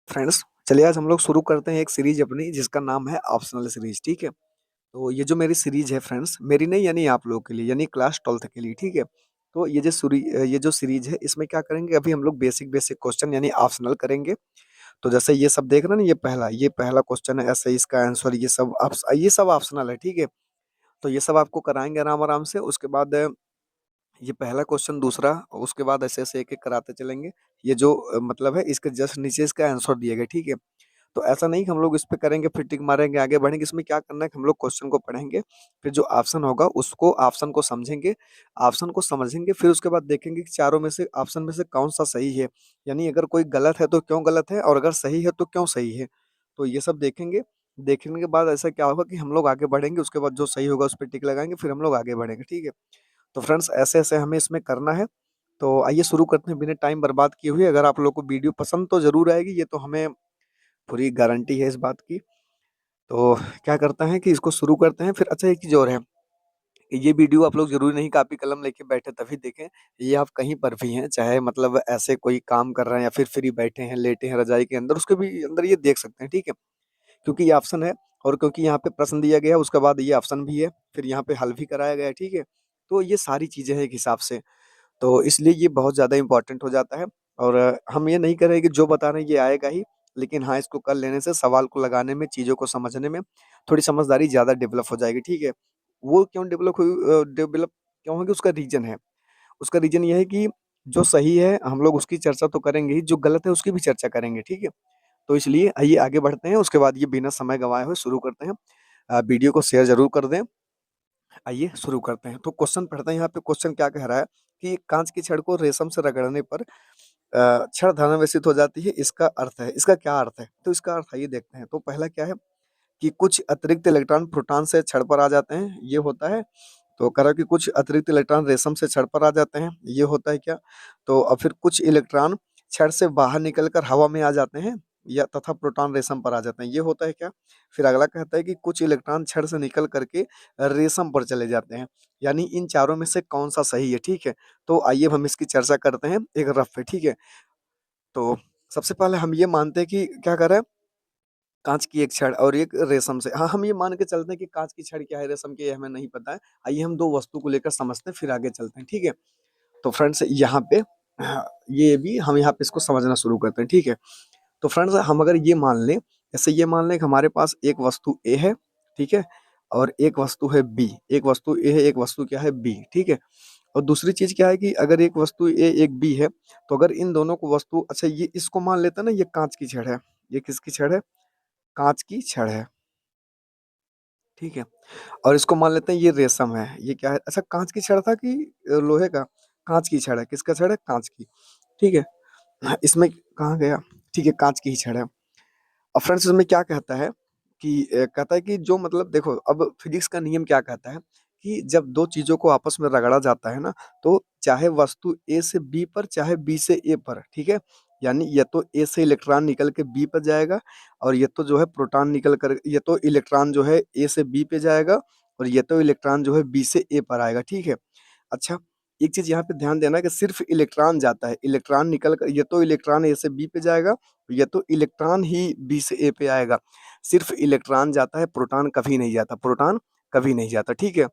Friends, चलिए आज हम लोग शुरू करते हैं एक सीरीज अपनी जिसका नाम है ऑप्शनल सीरीज। ठीक है। तो ये जो मेरी सीरीज है फ्रेंड्स, मेरी नहीं यानी आप लोगों के लिए, यानी क्लास 12th के लिए। ठीक है। तो ये जो सीरीज है, इसमें क्या करेंगे, अभी हम लोग बेसिक बेसिक क्वेश्चन यानी ऑप्शनल करेंगे। तो जैसे ये सब देख रहे हैं ना, ये पहला क्वेश्चन है, ऐसे इसका आंसर, ये सब ऑप्शनल है। ठीक है। तो ये सब आपको कराएंगे आराम आराम से। उसके बाद ये पहला क्वेश्चन, दूसरा, उसके बाद ऐसे ऐसे एक एक कराते चलेंगे। ये जो मतलब है, इसके जस्ट नीचे इसका आंसर दिए गए। ठीक है। तो ऐसा नहीं कि हम लोग इस पे करेंगे फिर टिक मारेंगे आगे बढ़ेंगे। इसमें क्या करना है कि हम लोग क्वेश्चन को पढ़ेंगे, फिर जो ऑप्शन होगा उसको, ऑप्शन को समझेंगे। ऑप्शन को समझेंगे, फिर उसके बाद देखेंगे कि चारों में से, ऑप्शन में से कौन सा सही है। यानी अगर कोई गलत है तो क्यों गलत है, और अगर सही है तो क्यों सही है। तो ये सब देखेंगे। देखने के बाद ऐसा क्या होगा कि हम लोग आगे बढ़ेंगे, उसके बाद जो सही होगा उस पर टिक लगाएंगे, फिर हम लोग आगे बढ़ेंगे। ठीक है। तो फ्रेंड्स, ऐसे ऐसे हमें इसमें करना है। तो आइए शुरू करते हैं बिना टाइम बर्बाद किए हुए। अगर आप लोग को वीडियो पसंद तो जरूर आएगी, ये तो हमें पूरी गारंटी है इस बात की। तो क्या करते हैं कि इसको शुरू करते हैं। फिर अच्छा, एक चीज़ और है कि ये वीडियो आप लोग ज़रूरी नहीं कॉपी कलम लेके बैठे तभी देखें। ये आप कहीं पर भी हैं, चाहे मतलब ऐसे कोई काम कर रहे हैं या फिर फ्री बैठे हैं, लेटे हैं रज़ाई के अंदर, उसके भी अंदर ये देख सकते हैं। ठीक है? क्योंकि ये ऑप्शन है, और क्योंकि यहाँ पे प्रश्न दिया गया है, उसके बाद ये ऑप्शन भी है, फिर यहाँ पे हल भी कराया गया है। ठीक है? तो ये सारी चीज़ें हैं एक हिसाब से। तो इसलिए ये बहुत ज़्यादा इम्पोर्टेंट हो जाता है। और हम ये नहीं कह रहे कि जो बता रहे हैं ये आएगा ही, लेकिन हाँ, इसको कर लेने से सवाल को लगाने में, चीज़ों को समझने में थोड़ी समझदारी ज़्यादा डेवलप हो जाएगी। ठीक है? वो क्यों डेवलप क्यों होगी, उसका रीज़न है। उसका रीज़न ये है कि जो सही है हम लोग उसकी चर्चा तो करेंगे ही, जो गलत है उसकी भी चर्चा करेंगे। ठीक है? तो इसलिए आइए आगे बढ़ते हैं, उसके बाद ये बिना समय गँवाए हुए शुरू करते हैं। वीडियो को शेयर ज़रूर कर दें। आइए शुरू करते हैं। तो क्वेश्चन पढ़ते हैं। यहाँ पे क्वेश्चन क्या कह रहा है कि काँच की छड़ को रेशम से रगड़ने पर छड़ धनावेशित हो जाती है, इसका अर्थ है। इसका क्या अर्थ है? तो इसका अर्थ आइए देखते हैं। तो पहला क्या है कि कुछ अतिरिक्त इलेक्ट्रॉन प्रोटॉन से छड़ पर आ जाते हैं, ये होता है। तो कह रहा है कि कुछ अतिरिक्त इलेक्ट्रॉन रेशम से छड़ पर आ जाते हैं, ये होता है क्या? तो फिर कुछ इलेक्ट्रॉन छड़ से बाहर निकलकर हवा में आ जाते हैं, या तथा प्रोटॉन रेशम पर आ जाते हैं, ये होता है क्या? फिर अगला कहता है कि कुछ इलेक्ट्रॉन छड़ से निकल करके रेशम पर चले जाते हैं। यानी इन चारों में से कौन-सा सही है, ठीक है? तो आइए अब हम इसकी चर्चा करते हैं एक रफ पे, ठीक है? तो सबसे पहले हम ये मानते हैं कि क्या कर रहा है, काँच की एक छड़ और एक रेशम से। हाँ, हम ये मान के चलते हैं कि काँच की छड़ क्या है, रेशम की है, हमें नहीं पता है। आइए हम 2 वस्तु को लेकर समझते हैं, फिर आगे चलते हैं, ठीक है? तो फ्रेंड्स, यहाँ पे ये भी हम यहाँ पे इसको समझना शुरू करते हैं, ठीक है? तो फ्रेंड्स, हम अगर ये मान लें, जैसे ये मान लें कि हमारे पास एक वस्तु ए है, ठीक है? और एक वस्तु है बी। एक वस्तु ए है, एक वस्तु क्या है, बी, ठीक है? और दूसरी चीज़ क्या है कि अगर एक वस्तु ए, एक बी है, तो अगर इन दोनों को वस्तु, अच्छा, ये इसको मान लेते हैं ना, ये काँच की छड़ है। ये किसकी छड़ है? काँच की छड़ है, ठीक है? और इसको मान लेते हैं ये रेशम है। ये क्या है? अच्छा, काँच की छड़ था कि लोहे का? काँच की छड़ है। किसका छड़ है? काँच की, ठीक है? हाँ, इसमें कहाँ गया? ठीक है, काँच की ही छड़ है। अब फ्रेंड्स, इसमें क्या कहता है कि कहता है कि जो मतलब देखो, अब फिजिक्स का नियम क्या कहता है कि जब 2 चीज़ों को आपस में रगड़ा जाता है ना, तो चाहे वस्तु ए से बी पर, चाहे बी से ए पर, ठीक है? यानी या तो ए से इलेक्ट्रॉन निकल के बी पर जाएगा, और ये तो जो है प्रोटॉन निकल कर, ये तो इलेक्ट्रॉन जो है ए से बी पे जाएगा, और ये तो इलेक्ट्रॉन जो है बी से ए पर आएगा, ठीक है? अच्छा, एक चीज़ यहाँ पे ध्यान देना कि सिर्फ़ इलेक्ट्रॉन जाता है, इलेक्ट्रॉन निकल कर, ये तो इलेक्ट्रॉन ए से बी पे जाएगा, ये तो इलेक्ट्रॉन ही बी से ए पे आएगा। सिर्फ़ इलेक्ट्रॉन जाता है, प्रोटॉन कभी नहीं जाता, प्रोटॉन कभी नहीं जाता, ठीक है?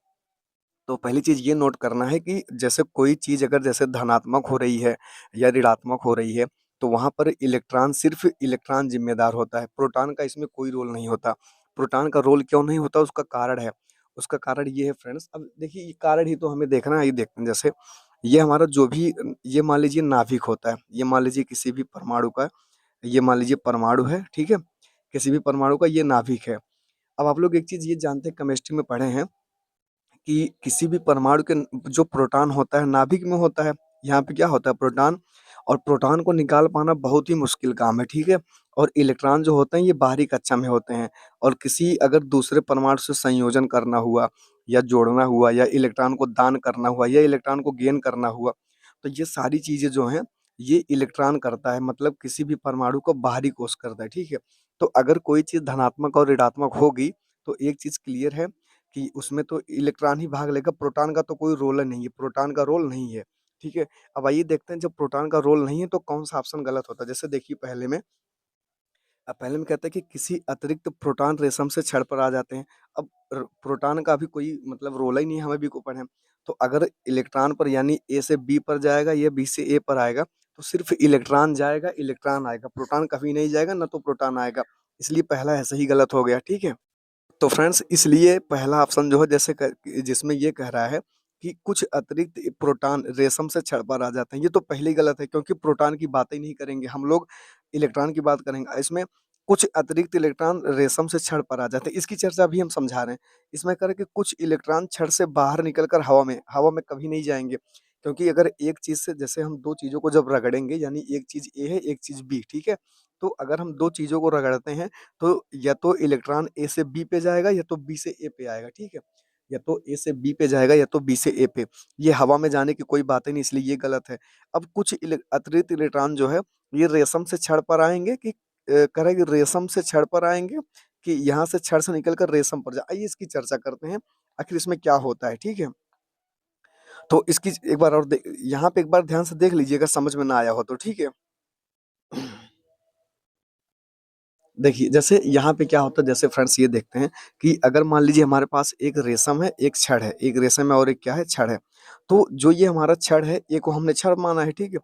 तो पहली चीज़ ये नोट करना है कि जैसे कोई चीज़ अगर जैसे धनात्मक हो रही है या ऋणात्मक हो रही है, तो वहाँ पर इलेक्ट्रॉन, सिर्फ़ इलेक्ट्रॉन ज़िम्मेदार होता है, प्रोटॉन का इसमें कोई रोल नहीं होता। प्रोटॉन का रोल क्यों नहीं होता, उसका कारण है। उसका कारण ये है फ्रेंड्स, अब देखिए ये कारण ही तो हमें देखना है, आइए देखते हैं। जैसे ये हमारा जो भी ये मान लीजिए नाभिक होता है, ये मान लीजिए किसी भी परमाणु का, ये मान लीजिए परमाणु है, ठीक है? किसी भी परमाणु का ये नाभिक है। अब आप लोग एक चीज़ ये जानते हैं, केमिस्ट्री में पढ़े हैं कि किसी भी परमाणु के जो प्रोटॉन होता है नाभिक में होता है। यहाँ पे क्या होता है, प्रोटॉन, और प्रोटॉन को निकाल पाना बहुत ही मुश्किल काम है, ठीक है? और इलेक्ट्रॉन जो होते हैं ये बाहरी कक्षा में होते हैं, और किसी अगर दूसरे परमाणु से संयोजन करना हुआ, या जोड़ना हुआ, या इलेक्ट्रॉन को दान करना हुआ, या इलेक्ट्रॉन को गेन करना हुआ, तो ये सारी चीज़ें जो हैं, ये इलेक्ट्रॉन करता है, मतलब किसी भी परमाणु को बाहरी कोष करता है, ठीक है? तो अगर कोई चीज़ धनात्मक और ऋणात्मक होगी, तो एक चीज़ क्लियर है कि उसमें तो इलेक्ट्रॉन ही भाग लेगा, प्रोटॉन का तो कोई रोल ही नहीं है, प्रोटॉन का रोल नहीं है, ठीक है? अब आइए देखते हैं, जब प्रोटॉन का रोल नहीं है तो कौन-सा ऑप्शन गलत होता है? जैसे देखिए, पहले में पहले में कहता है कि किसी अतिरिक्त प्रोटॉन रेशम से छड़ पर आ जाते हैं। अब प्रोटॉन का भी कोई मतलब रोल ही नहीं है, हमें भी को पढ़े। तो अगर इलेक्ट्रॉन पर यानी ए से बी पर जाएगा या बी से ए पर आएगा, तो सिर्फ इलेक्ट्रॉन जाएगा, इलेक्ट्रॉन आएगा, प्रोटॉन कभी नहीं जाएगा, ना तो प्रोटॉन आएगा। इसलिए पहला ऐसे ही गलत हो गया, ठीक है। तो फ्रेंड्स इसलिए पहला ऑप्शन जो है जैसे जिसमें ये कह रहा है कि कुछ अतिरिक्त प्रोटॉन रेशम से छड़ पर आ जाते हैं, ये तो पहले ही गलत है, क्योंकि प्रोटॉन की बात ही नहीं करेंगे हम लोग, इलेक्ट्रॉन की बात करेंगे। इसमें कुछ अतिरिक्त इलेक्ट्रॉन रेशम से छड़ पर आ जाते हैं, इसकी चर्चा भी हम समझा रहे हैं। इसमें कह रहे हैं कि कुछ इलेक्ट्रॉन छड़ से बाहर निकलकर हवा में कभी नहीं जाएंगे, क्योंकि अगर एक चीज से, जैसे हम दो चीजों को जब रगड़ेंगे, यानी एक चीज ए है एक चीज बी, ठीक है। तो अगर हम दो चीजों को रगड़ते हैं, तो या तो इलेक्ट्रॉन ए से बी पे जाएगा या तो बी से ए पे आएगा, ठीक है। या तो ए से बी पे जाएगा या तो बी से ए पे। ये हवा में जाने की कोई बात ही नहीं, इसलिए ये गलत है। अब कुछ अतिरिक्त इलेक्ट्रॉन जो है, ये रेशम से छड़ पर आएँगे कि कह रहा है कि रेशम से छड़ पर आएँगे, कि यहाँ से छड़ से निकल कर रेशम पर आइए इसकी चर्चा करते हैं, आखिर इसमें क्या होता है, ठीक है। तो इसकी एक बार और यहाँ पे एक बार ध्यान से देख लीजिए, अगर समझ में ना आया हो तो, ठीक है। देखिए, जैसे यहाँ पे क्या होता है, जैसे फ्रेंड्स ये देखते हैं कि अगर मान लीजिए हमारे पास एक रेशम है, एक छड़ है, एक रेशम है और एक क्या है, छड़ है। तो जो ये हमारा छड़ है, ये को हमने छड़ माना है, ठीक है?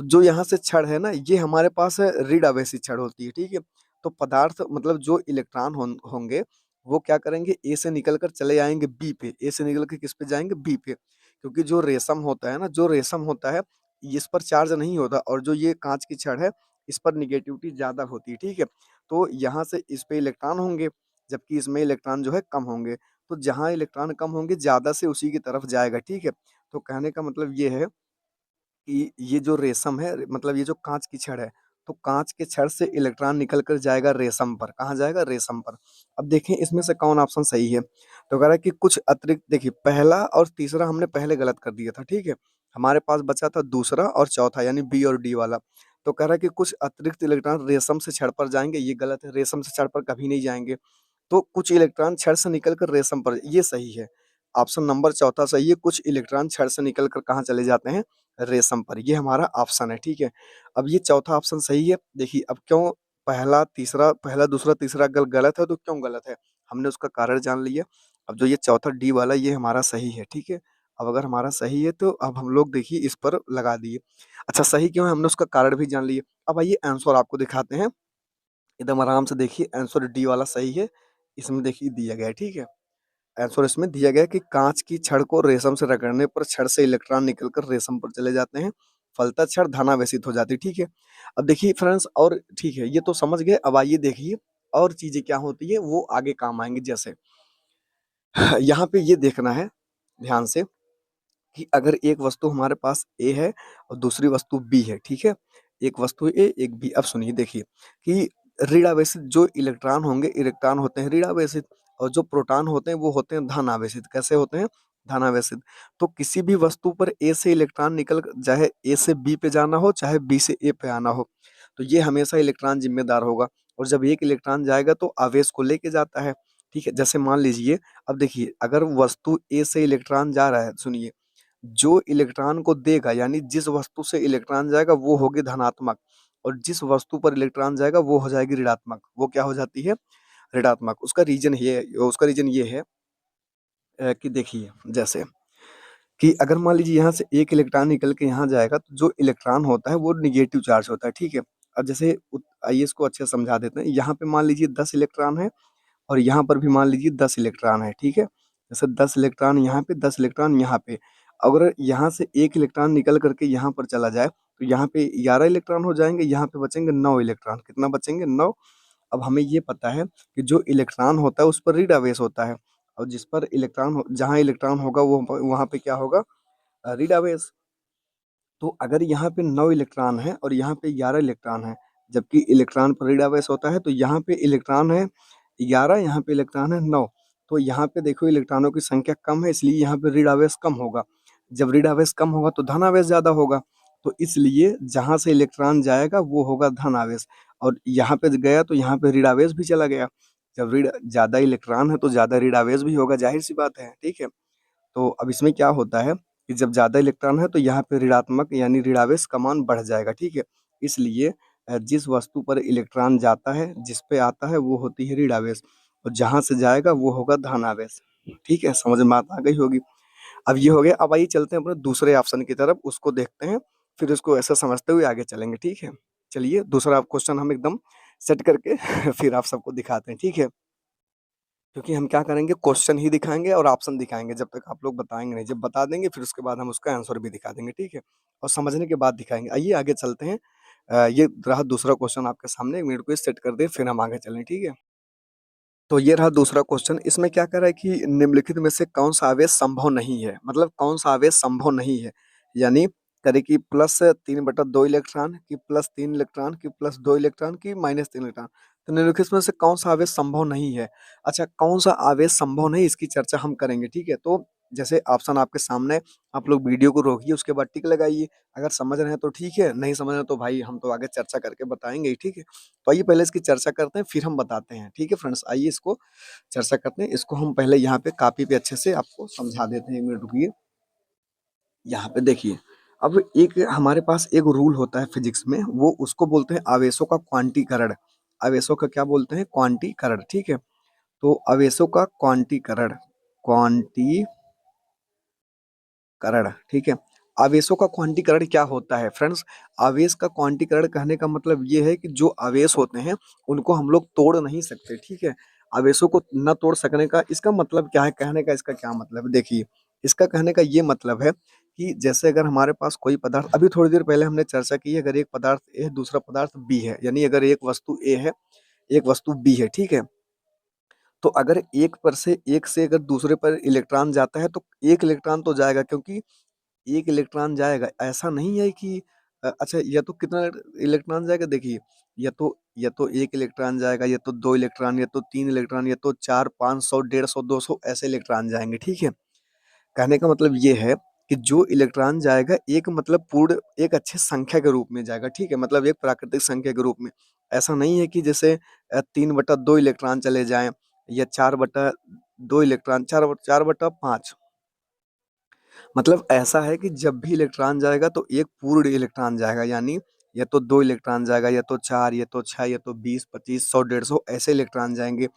तो जो यहाँ से छड़ है ना, ये हमारे पास रीड आवेशी छड़ होती है, ठीक है? तो पदार्थ मतलब जो इलेक्ट्रॉन होंगे, वो क्या करेंगे, ए से निकल कर चले आएँगे बी पे, ए से निकल के किस पे जाएँगे, बी पे। क्योंकि जो रेशम होता है ना, जो रेशम होता है, इस पर चार्ज नहीं होता, और जो ये काँच की छड़ है, इस पर नेगेटिविटी ज़्यादा होती है, ठीक है? तो यहाँ से इस पे इलेक्ट्रॉन होंगे, जबकि इसमें इलेक्ट्रॉन जो है कम होंगे। तो जहाँ इलेक्ट्रॉन कम होंगे, ज़्यादा से उसी की तरफ जाएगा, ठीक है? तो कहने का मतलब ये है कि ये जो रेशम है, मतलब ये जो काँच की छड़ है, तो काँच के छड़ से इलेक्ट्रॉन निकल कर जाएगा रेशम पर, कहाँ जाएगा? रेशम पर। अब देखें इसमें से कौन ऑप्शन सही है? तो कह रहा है कि कुछ अतिरिक्त, देखिए पहला और तीसरा हमने पहले गलत कर दिया था, ठीक है? हमारे पास बचा था दूसरा और चौथा, यानी बी और डी वाला। तो कह रहा है कि कुछ अतिरिक्त इलेक्ट्रॉन रेशम से छड़ पर जाएँगे, ये गलत है, रेशम से छड़ पर कभी नहीं जाएँगे। तो कुछ इलेक्ट्रॉन छड़ से निकलकर रेशम पर, ये सही है। ऑप्शन नंबर चौथा सही है, कुछ इलेक्ट्रॉन छड़ से निकलकर कहाँ चले जाते हैं? रेशम पर। ये हमारा ऑप्शन है, ठीक है। अब ये चौथा ऑप्शन सही है। देखिए अब क्यों पहला, दूसरा, तीसरा गलत है, तो क्यों गलत है? हमने उसका कारण जान लिया। अब जो ये चौथा डी वाला, ये हमारा सही है, ठीक है। अब अगर हमारा सही है, तो अब हम लोग देखिए इस पर लगा दिए। अच्छा, सही क्यों है? हमने उसका कारण भी जान लिया। अब आइए आंसर आपको दिखाते हैं। एकदम आराम से देखिए, आंसर डी वाला सही है। इसमें देखिए दिया गया है, ठीक है। आंसर इसमें दिया गया है कि काँच की छड़ को रेशम से रगड़ने पर छड़ से इलेक्ट्रॉन निकलकर रेशम पर चले जाते हैं। फलतः छड़ धनावेशित हो जाती है, ठीक है। अब देखिए फ्रेंड्स, और ठीक है, ये तो समझ गए। अब आइए देखिए और चीज़ें क्या होती है, वो आगे काम आएँगी। जैसे यहाँ पे ये देखना है ध्यान से कि अगर एक वस्तु हमारे पास ए है और दूसरी वस्तु बी है, ठीक है? एक वस्तु ए, एक बी। अब सुनिए देखिए कि ऋण आवेशित जो इलेक्ट्रॉन होंगे, इलेक्ट्रॉन होते हैं ऋण आवेशित, और जो प्रोटॉन होते हैं वो होते हैं धन आवेशित। कैसे होते हैं? धन आवेशित। तो किसी भी वस्तु पर ए से इलेक्ट्रॉन निकल चाहे ए से बी पे जाना हो, चाहे बी से ए पे आना हो, तो ये हमेशा इलेक्ट्रॉन ज़िम्मेदार होगा, और जब एक इलेक्ट्रॉन जाएगा तो आवेश को लेके जाता है, ठीक है? जैसे मान लीजिए, अब देखिए अगर वस्तु ए से इलेक्ट्रॉन जा रहा है, सुनिए, जो इलेक्ट्रॉन को देगा, यानी जिस वस्तु से इलेक्ट्रॉन जाएगा वो होगी धनात्मक, और जिस वस्तु पर इलेक्ट्रॉन जाएगा वो हो जाएगी ऋणात्मक। वो क्या हो जाती है? ऋणात्मक। उसका रीज़न ये है कि देखिए जैसे कि अगर मान लीजिए यहाँ से एक इलेक्ट्रॉन निकल के यहाँ जाएगा, तो जो इलेक्ट्रॉन होता है वो नेगेटिव चार्ज होता है, ठीक है? अब जैसे आइए इसको अच्छे से समझा देते हैं। यहाँ पे मान लीजिए 10 इलेक्ट्रॉन है, और यहाँ पर भी मान लीजिए 10 इलेक्ट्रॉन है, ठीक है? जैसे 10 इलेक्ट्रॉन यहाँ पे, 10 इलेक्ट्रॉन यहाँ पे। अगर यहाँ से एक इलेक्ट्रॉन निकल करके यहाँ पर चला जाए, तो यहाँ पे 11 इलेक्ट्रॉन हो जाएँगे, यहाँ पे बचेंगे 9 इलेक्ट्रॉन। कितना बचेंगे? 9। अब हमें ये पता है कि जो इलेक्ट्रॉन होता है उस पर रीड आवेश होता है, और जिस पर इलेक्ट्रॉन हो, जहाँ इलेक्ट्रॉन होगा वो वहाँ पे क्या होगा? रीड आवेश। तो अगर यहाँ पे 9 इलेक्ट्रॉन है और यहाँ पे 11 इलेक्ट्रॉन है, जबकि इलेक्ट्रॉन पर ऋण आवेश होता है, तो यहाँ पे इलेक्ट्रॉन है 11, यहाँ पे इलेक्ट्रॉन है 9। तो यहाँ पे देखो इलेक्ट्रॉनों की संख्या कम है, इसलिए यहाँ पे ऋण आवेश कम होगा। जब ऋण आवेश कम होगा तो धन आवेश ज़्यादा होगा। तो इसलिए जहाँ से इलेक्ट्रॉन जाएगा वो होगा धन आवेश, और यहाँ पे गया तो यहाँ पे ऋण आवेश भी चला गया। जब ऋण ज़्यादा इलेक्ट्रॉन है तो ज़्यादा ऋण आवेश भी होगा, ज़ाहिर-सी बात है, ठीक है? तो अब इसमें क्या होता है कि जब ज़्यादा इलेक्ट्रॉन है तो यहाँ पे ऋणात्मक यानी ऋणावेश का मान बढ़ जाएगा, ठीक है? इसलिए जिस वस्तु पर इलेक्ट्रॉन जाता है, जिस पे आता है वो होती है ऋण आवेश और जहाँ से जाएगा वो होगा धन आवेश। ठीक है, समझ में बात आ गई होगी। अब ये हो गया, अब आइए चलते हैं अपने दूसरे ऑप्शन की तरफ, उसको देखते हैं, फिर उसको ऐसा समझते हुए आगे चलेंगे, ठीक है? चलिए दूसरा क्वेश्चन हम एकदम सेट करके फिर आप सबको दिखाते हैं, ठीक है? क्योंकि हम क्या करेंगे, क्वेश्चन ही दिखाएँगे और ऑप्शन दिखाएँगे, जब तक आप लोग बताएँगे नहीं। जब बता देंगे फिर उसके बाद हम उसका आंसर भी दिखा देंगे, ठीक है? और समझने के बाद दिखाएँगे। आइए आगे चलते हैं। ये रहा दूसरा क्वेश्चन आपके सामने, 1 मिनट को सेट कर दें फिर हम आगे चलें, ठीक है? तो ये रहा दूसरा क्वेश्चन, इसमें क्या कह रहा है कि निम्नलिखित में से कौन-सा आवेश संभव नहीं है? मतलब कौन-सा आवेश संभव नहीं है? यानी करे कि +3/2 इलेक्ट्रॉन, कि +3 इलेक्ट्रॉन, कि +2 इलेक्ट्रॉन, कि -3 इलेक्ट्रॉन। तो निम्नलिखित में से कौन-सा आवेश संभव नहीं है? अच्छा, कौन-सा आवेश संभव नहीं, इसकी चर्चा हम करेंगे, ठीक है? तो जैसे ऑप्शन आपके सामने, आप लोग वीडियो को रोकिए, उसके बाद टिक लगाइए। अगर समझ रहे हैं तो ठीक है, नहीं समझ रहे हैं तो भाई हम तो आगे चर्चा करके बताएँगे ही, ठीक है? तो आइए पहले इसकी चर्चा करते हैं, फिर हम बताते हैं, ठीक है फ्रेंड्स? आइए इसको चर्चा करते हैं। इसको हम पहले यहाँ पे कॉपी पे अच्छे से आपको समझा देते हैं, 1 मिनट रुकिए। यहाँ पे देखिए, अब एक हमारे पास एक रूल होता है फिज़िक्स में, वो उसको बोलते हैं आवेशों का क्वांटीकरण। आवेशों का क्या बोलते हैं? क्वांटीकरण, ठीक है? तो आवेशों का क्वांटीकरण, क्वांटीकरण, ठीक है? आवेशों का क्वांटीकरण क्या होता है फ्रेंड्स? आवेश का क्वांटीकरण कहने का मतलब ये है कि जो आवेश होते हैं, उनको हम लोग तोड़ नहीं सकते, ठीक है? आवेशों को ना तोड़ सकने का इसका मतलब क्या है? कहने का इसका क्या मतलब है? देखिए, इसका कहने का ये मतलब है कि जैसे अगर हमारे पास कोई पदार्थ, अभी थोड़ी देर पहले हमने चर्चा की है, अगर एक पदार्थ ए है, दूसरा पदार्थ बी है, यानी अगर एक वस्तु ए है, एक वस्तु बी है, ठीक है? तो अगर एक से अगर दूसरे पर इलेक्ट्रॉन जाता है, तो 1 इलेक्ट्रॉन तो जाएगा, क्योंकि 1 इलेक्ट्रॉन जाएगा। ऐसा नहीं है कि अच्छा, या तो कितना इलेक्ट्रॉन जाएगा, देखिए, या तो 1 इलेक्ट्रॉन जाएगा, या तो 2 इलेक्ट्रॉन, या तो 3 इलेक्ट्रॉन, या तो 4, 500, 150, 200 ऐसे इलेक्ट्रॉन जाएँगे, ठीक है? कहने का मतलब ये है कि जो इलेक्ट्रॉन जाएगा, एक मतलब पूर्ण एक अच्छे संख्या के रूप में जाएगा, ठीक है? मतलब एक प्राकृतिक संख्या के रूप में। ऐसा नहीं है कि जैसे 3/2 इलेक्ट्रॉन चले जाएँ, या 4/2 इलेक्ट्रॉन, 4/5। मतलब ऐसा है कि जब भी इलेक्ट्रॉन जाएगा तो एक पूर्ण इलेक्ट्रॉन जाएगा, यानी या तो 2 इलेक्ट्रॉन जाएगा, या तो 4, या तो 6, या तो 20, 25, 100, 150 ऐसे इलेक्ट्रॉन जाएँगे।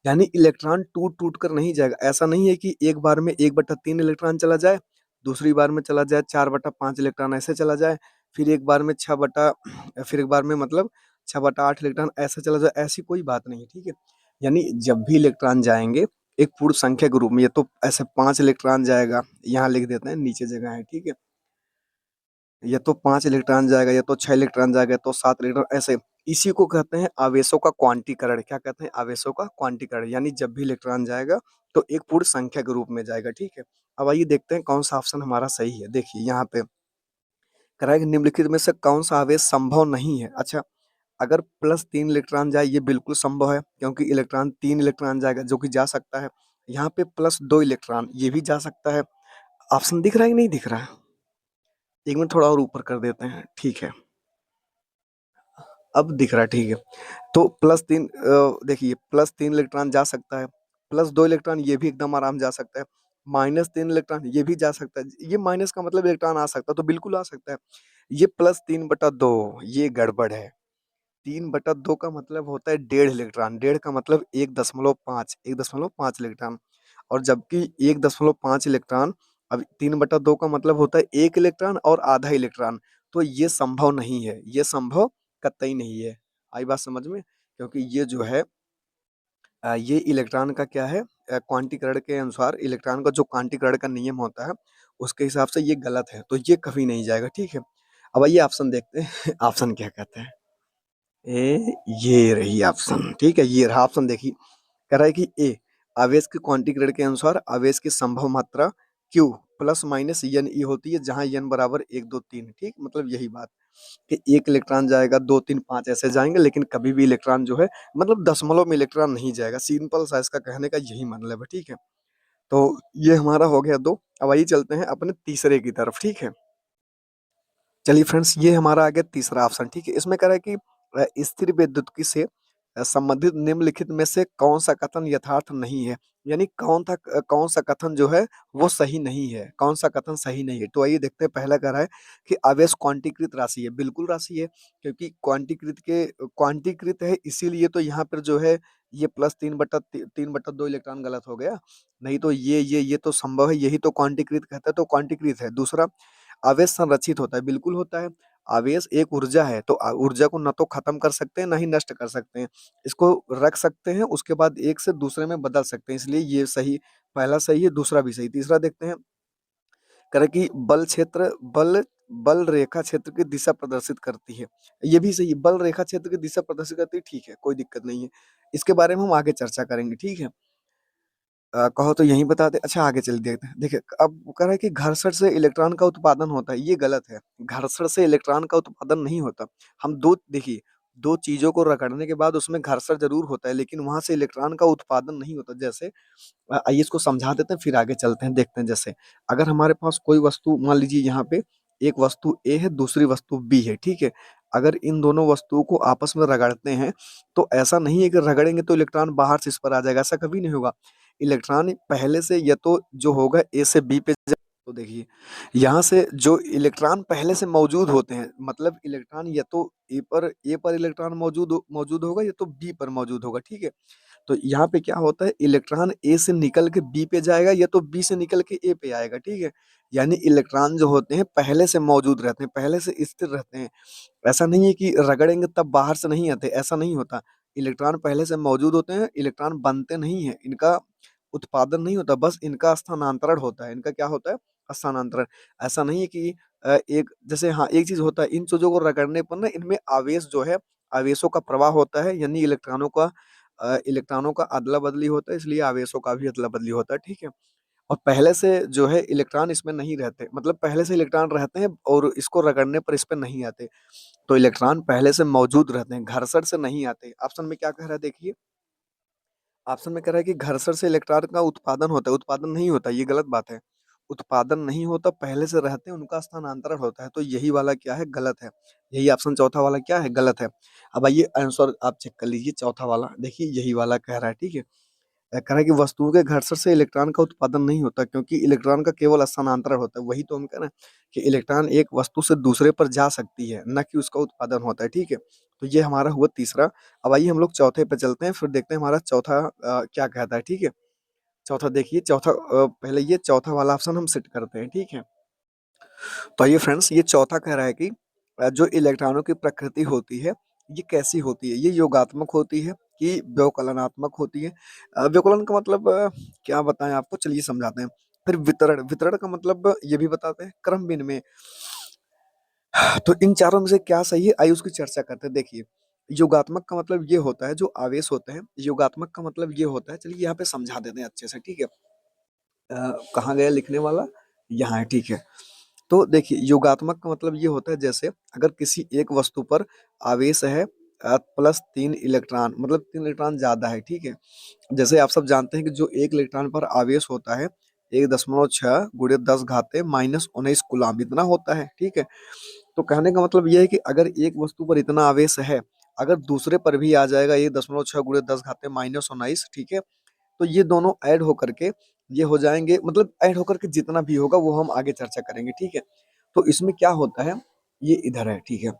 यानी इलेक्ट्रॉन टूट-टूट कर नहीं जाएगा। ऐसा नहीं है कि एक बार में 1/3 इलेक्ट्रॉन चला जाए, दूसरी बार में चला जाए 4/5 इलेक्ट्रॉन ऐसे चला जाए, फिर एक बार में 6 बटा फिर एक बार में मतलब 6/8 इलेक्ट्रॉन ऐसे चला जाए, ऐसी कोई बात नहीं है, ठीक है? यानी जब भी इलेक्ट्रॉन जाएँगे, एक पूर्ण संख्या के रूप में, या तो ऐसे 5 इलेक्ट्रॉन जाएगा, यहाँ लिख देते हैं, नीचे जगह है, ठीक है? या तो 5 इलेक्ट्रॉन जाएगा, या तो 6 इलेक्ट्रॉन जाएगा, या तो 7 इलेक्ट्रॉन ऐसे। इसी को कहते हैं आवेशों का क्वांटीकरण। क्या कहते हैं? आवेशों का क्वांटीकरण। यानी जब भी इलेक्ट्रॉन जाएगा तो एक पूर्ण संख्या के रूप में जाएगा, ठीक है? अब आइए देखते हैं कौन-सा ऑप्शन हमारा सही है। देखिए यहाँ पे कह रहा है कि निम्नलिखित में से कौन-सा आवेश संभव नहीं है? अच्छा, अगर +3 इलेक्ट्रॉन जाए, ये बिल्कुल संभव है, क्योंकि 3 इलेक्ट्रॉन जाएगा जो कि जा सकता है। यहाँ पे +2 इलेक्ट्रॉन, ये भी जा सकता है। ऑप्शन दिख रहा है कि नहीं दिख रहा है? 1 मिनट थोड़ा और ऊपर कर देते हैं, ठीक है। अब दिख रहा है, ठीक है। तो देखिए, +3 इलेक्ट्रॉन जा सकता है, +2 इलेक्ट्रॉन ये भी एकदम आराम जा सकता है, -3 इलेक्ट्रॉन ये भी जा सकता है। ये माइनस का मतलब इलेक्ट्रॉन आ सकता है, तो बिल्कुल आ सकता है। ये +3/2 ये गड़बड़ है। 3/2 का मतलब होता है 1.5 इलेक्ट्रॉन, डेढ़ का मतलब 1.5, 1.5 इलेक्ट्रॉन, और जबकि 1.5 इलेक्ट्रॉन, अब 3/2 का मतलब होता है 1 इलेक्ट्रॉन और आधा इलेक्ट्रॉन, तो ये संभव नहीं है, ये संभव कतई नहीं है। आई बात समझ में? क्योंकि ये जो है ये इलेक्ट्रॉन का क्या है, क्वांटीकरण के अनुसार इलेक्ट्रॉन का जो क्वांटीकरण का नियम होता है, उसके हिसाब से ये गलत है, तो ये कभी नहीं जाएगा, ठीक है? अब आइए ऑप्शन देखते हैं ऑप्शन क्या कहते हैं? ये रही ऑप्शन, ठीक है? ये रहा ऑप्शन, देखिए, कह रहा है कि ए, आवेश के क्वांटीकरण के अनुसार आवेश की संभव मात्रा q plus minus n e होती है, जहाँ एन बराबर 1, 2, 3, ठीक? मतलब यही बात कि 1 इलेक्ट्रॉन जाएगा, 2, 3, 5 ऐसे जाएँगे, लेकिन कभी भी इलेक्ट्रॉन जो है, मतलब दशमलव में इलेक्ट्रॉन नहीं जाएगा। सिंपल सा इसका कहने का यही मतलब है, ठीक है? तो ये हमारा हो गया 2। अब आइए चलते हैं अपने तीसरे की तरफ, ठीक है? चलिए फ्रेंड्स, ये हमारा आ गया तीसरा ऑप्शन, ठीक है? इसमें कह रहा है कि स्थिर विद्युतकी से संबंधित निम्नलिखित में से कौन-सा कथन यथार्थ नहीं है? यानी कौन-सा कथन जो है वो सही नहीं है, कौन-सा कथन सही नहीं है? तो आइए देखते हैं, पहला कह रहा है कि आवेश क्वांटीकृत राशि है। बिल्कुल राशि है, क्योंकि क्वांटीकृत है, इसीलिए तो यहाँ पर जो है ये प्लस 3/2 इलेक्ट्रॉन गलत हो गया। नहीं तो ये तो संभव है, यही तो क्वांटीकृत कहता है, तो क्वांटीकृत है। दूसरा, आवेश संरक्षित होता है, बिल्कुल होता है। आवेश एक ऊर्जा है, तो ऊर्जा को ना तो खत्म कर सकते हैं, ना ही नष्ट कर सकते हैं। इसको रख सकते हैं, उसके बाद एक से दूसरे में बदल सकते हैं, इसलिए ये सही, पहला सही है, दूसरा भी सही। तीसरा देखते हैं, कह रहा है कि बल रेखा क्षेत्र की दिशा प्रदर्शित करती है। ये भी सही है, बल रेखा क्षेत्र की दिशा प्रदर्शित करती है, ठीक है, कोई दिक्कत नहीं है। इसके बारे में हम आगे चर्चा करेंगे, ठीक है? कहो तो यहीं बता दें। अच्छा, आगे चल देखते हैं। देखिए, अब वो कह रहा है कि घर्षण से इलेक्ट्रॉन का उत्पादन होता है, ये गलत है। घर्षण से इलेक्ट्रॉन का उत्पादन नहीं होता। हम 2 देखिए, 2 चीज़ों को रगड़ने के बाद उसमें घर्षण ज़रूर होता है, लेकिन वहाँ से इलेक्ट्रॉन का उत्पादन नहीं होता। जैसे आइए इसको समझा देते हैं, फिर आगे चलते हैं, देखते हैं। जैसे अगर हमारे पास कोई वस्तु, मान लीजिए यहाँ पे एक वस्तु ए है, दूसरी वस्तु बी है, ठीक है? अगर इन दोनों वस्तुओं को आपस में रगड़ते हैं, तो ऐसा नहीं है कि रगड़ेंगे तो इलेक्ट्रॉन बाहर से इस पर आ जाएगा, ऐसा कभी नहीं होगा। इलेक्ट्रॉन पहले से या तो जो होगा ए से बी पे तो देखिए, यहाँ से जो इलेक्ट्रॉन पहले से मौजूद होते हैं, मतलब इलेक्ट्रॉन या तो ए पर इलेक्ट्रॉन मौजूद होगा, या तो बी पर मौजूद होगा, ठीक है? तो यहाँ पे क्या होता है, इलेक्ट्रॉन ए से निकल के बी पे जाएगा, या तो बी से निकल के ए पे आएगा, ठीक है? यानी इलेक्ट्रॉन जो होते हैं पहले से मौजूद रहते हैं, पहले से स्थिर रहते हैं। ऐसा नहीं है कि रगड़ेंगे तब बाहर से नहीं आते, ऐसा नहीं होता। इलेक्ट्रॉन पहले से मौजूद होते हैं, इलेक्ट्रॉन बनते नहीं हैं, इनका उत्पादन नहीं होता, बस इनका स्थानांतरण होता है। इनका क्या होता है? स्थानांतरण। ऐसा नहीं है कि एक जैसे, हाँ, एक चीज़ होता है, इन चीज़ों को रगड़ने पर ना इनमें आवेश जो है, आवेशों का प्रवाह होता है, यानी इलेक्ट्रॉनों का अदला-बदली होता है, इसलिए आवेशों का भी अदला-बदली होता है, ठीक है? और पहले से जो है इलेक्ट्रॉन इसमें नहीं रहते, मतलब पहले से इलेक्ट्रॉन रहते हैं और इसको रगड़ने पर इस पे नहीं आते। तो इलेक्ट्रॉन पहले से मौजूद रहते हैं, घर्षण से नहीं आते। ऑप्शन में क्या कह रहा है देखिए, ऑप्शन में कह रहा है कि घर्षण से इलेक्ट्रॉन का उत्पादन होता है, उत्पादन नहीं होता, ये गलत बात है। उत्पादन नहीं होता, पहले से रहते हैं, उनका स्थानांतरण होता है, तो यही वाला क्या है? गलत है। यही ऑप्शन चौथा वाला क्या है? गलत है। अब आइए आंसर आप चेक कर लीजिए, चौथा वाला देखिए, यही वाला कह रहा है, ठीक है? कह रहा है कि वस्तुओं के घर्षण से इलेक्ट्रॉन का उत्पादन नहीं होता, क्योंकि इलेक्ट्रॉन का केवल स्थानांतरण होता है। वही तो हम कह रहे हैं कि इलेक्ट्रॉन एक वस्तु से दूसरे पर जा सकती है, ना कि उसका उत्पादन होता है, ठीक है? तो ये हमारा हुआ तीसरा। अब आइए हम लोग चौथे पे चलते हैं, फिर देखते हैं हमारा चौथा क्या कहता है, ठीक है? चौथा देखिए, पहले ये चौथा वाला ऑप्शन हम सेट करते हैं, ठीक है? तो आइए फ्रेंड्स, ये चौथा कह रहा है कि जो इलेक्ट्रॉनों की प्रकृति होती है, ये कैसी होती है? ये योगात्मक होती है कि व्यवकलनात्मक होती है? व्यवकलन का मतलब क्या बताएँ आपको? चलिए समझाते हैं। फिर वितरण, वितरण का मतलब ये भी बताते हैं, क्रम विनिमय। तो इन चारों में से क्या सही है? आइए उसकी चर्चा करते हैं। देखिए, योगात्मक का मतलब ये होता है, जो आवेश होते हैं, योगात्मक का मतलब ये होता है, चलिए यहाँ पे समझा देते हैं अच्छे से, ठीक है? कहाँ गया लिखने वाला? यहाँ है, ठीक है। तो देखिए, योगात्मक का मतलब ये होता है, जैसे अगर किसी एक वस्तु पर आवेश है प्लस 3 इलेक्ट्रॉन, मतलब 3 इलेक्ट्रॉन ज़्यादा है, ठीक है? जैसे आप सब जानते हैं कि जो 1 इलेक्ट्रॉन पर आवेश होता है, 1.6 × 10⁻⁻19 कूलम्ब इतना होता है, ठीक है? तो कहने का मतलब ये है कि अगर एक वस्तु पर इतना आवेश है, अगर दूसरे पर भी आ जाएगा 1.6 × 10⁻19, ठीक है? तो ये दोनों ऐड होकर के ये हो जाएँगे, मतलब ऐड होकर के जितना भी होगा वो हम आगे चर्चा करेंगे, ठीक है? तो इसमें क्या होता है, ये इधर है, ठीक है?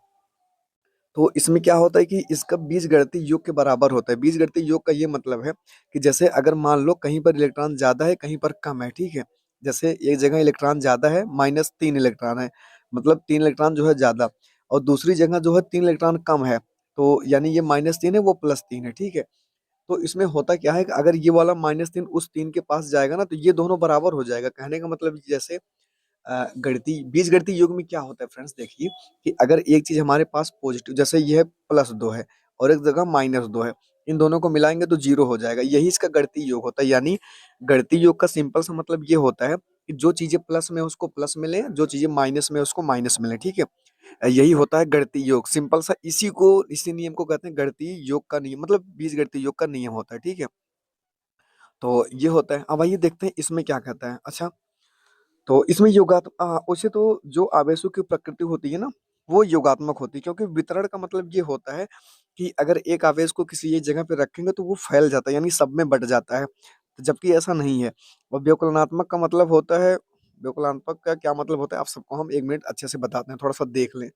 तो इसमें क्या होता है कि इसका बीजगणितीय योग के बराबर होता है। बीजगणितीय योग का ये मतलब है कि जैसे अगर मान लो कहीं पर इलेक्ट्रॉन ज़्यादा है, कहीं पर कम है, ठीक है? जैसे एक जगह इलेक्ट्रॉन ज़्यादा है, -3 इलेक्ट्रॉन है, मतलब 3 इलेक्ट्रॉन जो है ज़्यादा, और दूसरी जगह जो है 3 इलेक्ट्रॉन कम है, तो यानी ये -3 है, वो +3 है, ठीक है? तो इसमें होता क्या है कि अगर ये वाला -3 उस 3 के पास जाएगा ना, तो ये दोनों बराबर हो जाएगा। कहने का मतलब जैसे गणितीय बीजगणितीय योग में क्या होता है फ्रेंड्स देखिए, कि अगर एक चीज़ हमारे पास पॉजिटिव, जैसे ये है +2 है और एक जगह -2 है, इन दोनों को मिलाएँगे तो 0 हो जाएगा। यही इसका गणितीय योग होता है, यानी गणितीय योग का सिंपल सा मतलब ये होता है कि जो चीज़ें प्लस में है उसको प्लस में लें, जो चीज़ें माइनस में है उसको माइनस में लें, ठीक है? यही होता है गणितीय योग, सिंपल सा, इसी नियम को कहते हैं गणितीय योग का नियम, मतलब बीजगणितीय योग का नियम होता है, ठीक है? तो ये होता है। अब आइए देखते हैं इसमें क्या कहता है। अच्छा, तो इसमें वैसे तो जो आवेशों की प्रकृति होती है ना, वो योगात्मक होती है, क्योंकि वितरण का मतलब ये होता है कि अगर एक आवेश को किसी एक जगह पे रखेंगे तो वो फैल जाता है, यानी सब में बँट जाता है। तो जबकि ऐसा नहीं है। और व्युत्क्रमात्मक का मतलब होता है, व्युत्क्रमात्मक का क्या मतलब होता है आप सबको हम 1 मिनट अच्छे से बताते हैं, थोड़ा-सा देख लें।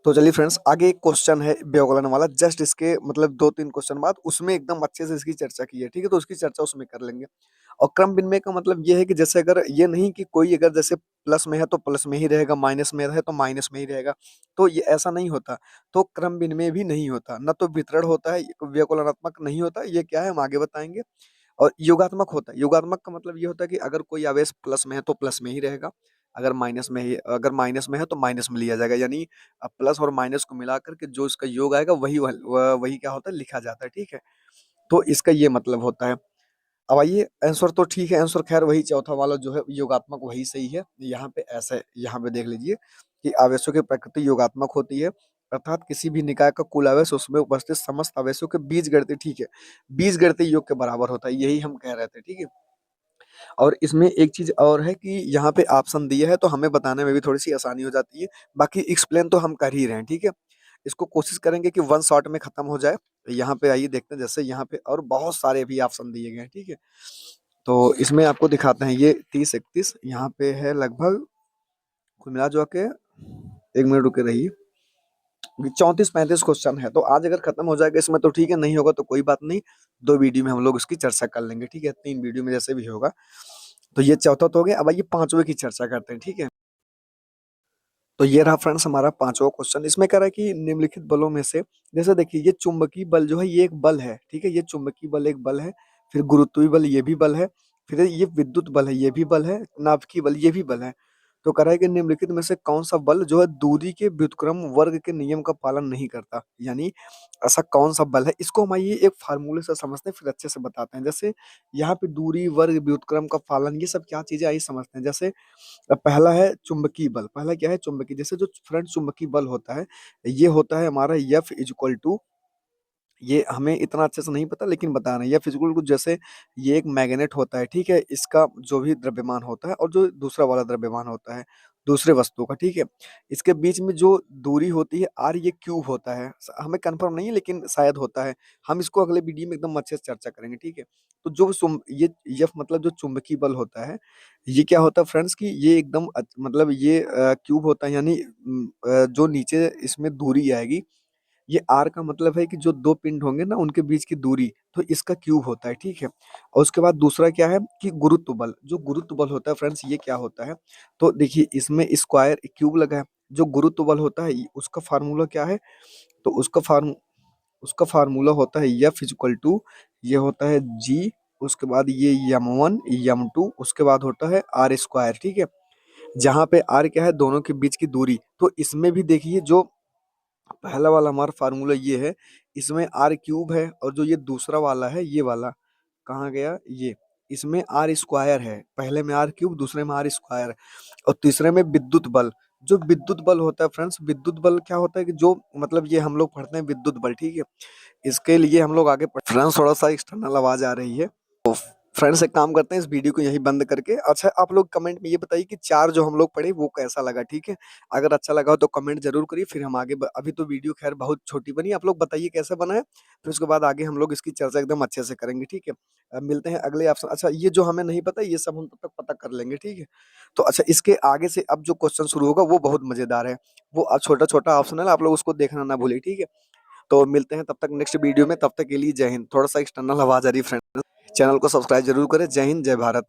तो चलिए फ्रेंड्स, आगे एक क्वेश्चन है व्यवकलन वाला, जस्ट इसके मतलब 2-3 क्वेश्चन बाद उसमें एकदम अच्छे से इसकी चर्चा की है, ठीक है? तो उसकी चर्चा उसमें कर लेंगे। और क्रम विनिमय का मतलब ये है कि जैसे अगर ये नहीं कि कोई अगर जैसे प्लस में है तो प्लस में ही रहेगा, माइनस में है तो माइनस में ही रहेगा, तो ये ऐसा नहीं होता। तो क्रम विनिमय भी नहीं होता, ना तो वितरण होता है, व्यवकलनात्मक नहीं होता, ये क्या है हम आगे बताएँगे। और योगात्मक होता है, योगात्मक का मतलब ये होता है कि अगर कोई आवेश प्लस में है तो प्लस में ही रहेगा, अगर माइनस में है तो माइनस में लिया जाएगा, यानी प्लस और माइनस को मिलाकर के जो इसका योग आएगा वही क्या होता है लिखा जाता है, ठीक है? तो इसका ये मतलब होता है। अब आइए आंसर तो ठीक है, आंसर खैर वही चौथा वाला जो है योगात्मक वही सही है। यहाँ पे ऐसा है, यहाँ पे देख लीजिए कि आवेशों की प्रकृति योगात्मक होती है, अर्थात किसी भी निकाय का कुल आवेश उसमें उपस्थित समस्त आवेशों के बीजगणितीय, ठीक है, बीजगणितीय योग के बराबर होता है, यही हम कह रहे थे, ठीक है? और इसमें एक चीज़ और है कि यहाँ पे ऑप्शन दिए हैं तो हमें बताने में भी थोड़ी-सी आसानी हो जाती है, बाकी एक्सप्लेन तो हम कर ही रहे हैं, ठीक है? इसको कोशिश करेंगे कि वन शॉट में खत्म हो जाए। यहाँ पे आइए देखते हैं, जैसे यहाँ पे और बहुत सारे भी ऑप्शन दिए गए हैं, ठीक है? तो इसमें आपको दिखाते हैं, ये 30-31 यहाँ पे है लगभग, कुल मिला जुला के 1 मिनट रुके रहिए। 34-35 क्वेश्चन है, तो आज अगर खत्म हो जाएगा इसमें तो ठीक है, नहीं होगा तो कोई बात नहीं, 2 वीडियो में हम लोग इसकी चर्चा कर लेंगे, ठीक है? 3 वीडियो में जैसे भी होगा। तो ये चौथा तो हो गया, अब आइए 5वें की चर्चा करते हैं, ठीक है? तो ये रहा फ्रेंड्स हमारा 5वां क्वेश्चन। इसमें कह रहा है कि निम्नलिखित बलों में से, जैसे देखिए ये चुंबकीय बल जो है ये एक बल है, ठीक है? ये चुंबकीय बल एक बल है, फिर गुरुत्वीय बल ये भी बल है, फिर ये विद्युत बल है ये भी बल है, नाभिकीय बल ये भी बल है। तो कह रहा है कि निम्नलिखित में से कौन-सा बल जो है दूरी के व्युत्क्रम वर्ग के नियम का पालन नहीं करता? यानी ऐसा कौन-सा बल है? इसको हम आइए एक फ़ॉर्मूले से समझते हैं, फिर अच्छे से बताते हैं। जैसे यहाँ पे दूरी, वर्ग, व्युत्क्रम का पालन, ये सब क्या चीज़ें आइए समझते हैं। जैसे पहला है चुंबकीय बल, पहला क्या है चुंबकीय, जैसे जो फ्रंट चुंबकीय बल होता है, ये होता है हमारा F इक्वल टू, ये हमें इतना अच्छे से नहीं पता लेकिन बता रहे हैं, F इक्वल टू, जैसे ये एक मैग्नेट होता है, ठीक है? इसका जो भी द्रव्यमान होता है और जो दूसरा वाला द्रव्यमान होता है, दूसरे वस्तु का, ठीक है? इसके बीच में जो दूरी होती है r, ये क्यूब होता है। हमें कंफर्म नहीं है लेकिन शायद होता है। हम इसको अगले वीडियो में एकदम अच्छे से चर्चा करेंगे, ठीक है? तो जो ये F मतलब जो चुंबकीय बल होता है, ये क्या होता है फ्रेंड्स कि ये एकदम मतलब ये क्यूब होता है, यानी जो नीचे इसमें दूरी आएगी, ये r का मतलब है कि जो 2 पिंड होंगे ना उनके बीच की दूरी, तो इसका क्यूब होता है, ठीक है? और उसके बाद दूसरा क्या है कि गुरुत्व बल, जो गुरुत्व बल होता है फ्रेंड्स ये क्या होता है? तो देखिए इसमें स्क्वायर क्यूब लगा है, जो गुरुत्व बल होता है उसका फ़ॉर्मूला क्या है? तो उसका फ़ॉर्मूला होता है F इक्वल टू, ये होता है G, उसके बाद ये m1 m2, उसके बाद होता है r स्क्वायर, ठीक है? जहाँ पे r क्या है दोनों के बीच की दूरी, तो इसमें भी देखिए जो पहला वाला हमारा फार्मूला ये है, इसमें आर क्यूब है और जो ये दूसरा वाला है ये वाला, कहाँ गया ये, इसमें आर स्क्वायर है, पहले में आर क्यूब दूसरे में आर स्क्वायर, और तीसरे में विद्युत बल। जो विद्युत बल होता है फ्रेंड्स, विद्युत बल क्या होता है कि जो मतलब ये हम लोग पढ़ते हैं विद्युत बल, ठीक है? इसके लिए हम लोग आगे फ्रेंड्स थोड़ा सा एक्सटर्नल आवाज आ रही है, तो फ्रेंड्स एक काम करते हैं इस वीडियो को यहीं बंद करके, अच्छा आप लोग कमेंट में ये बताइए कि 4 जो हम लोग पढ़े वो कैसा लगा, ठीक है? अगर अच्छा लगा हो तो कमेंट ज़रूर करिए, फिर हम आगे अभी तो वीडियो खैर बहुत छोटी बनी, आप लोग बताइए कैसा बना है, फिर उसके बाद आगे हम लोग इसकी चर्चा एकदम अच्छे से करेंगे, ठीक है? मिलते हैं अगले ऑप्शन, अच्छा ये जो हमें नहीं पता ये सब हम तब तक पता कर लेंगे, ठीक है? तो अच्छा इसके आगे से अब जो क्वेश्चन शुरू होगा वो बहुत मज़ेदार है, वो छोटा-छोटा ऑप्शनल आप लोग उसको देखना ना भूलिए, ठीक है? तो मिलते हैं तब तक नेक्स्ट वीडियो में, तब तक के लिए जय हिंद। थोड़ा सा एक्सटर्नल आवाज़ आ रही है फ्रेंड्स, चैनल को सब्सक्राइब जरूर करें। जय हिंद, जय भारत।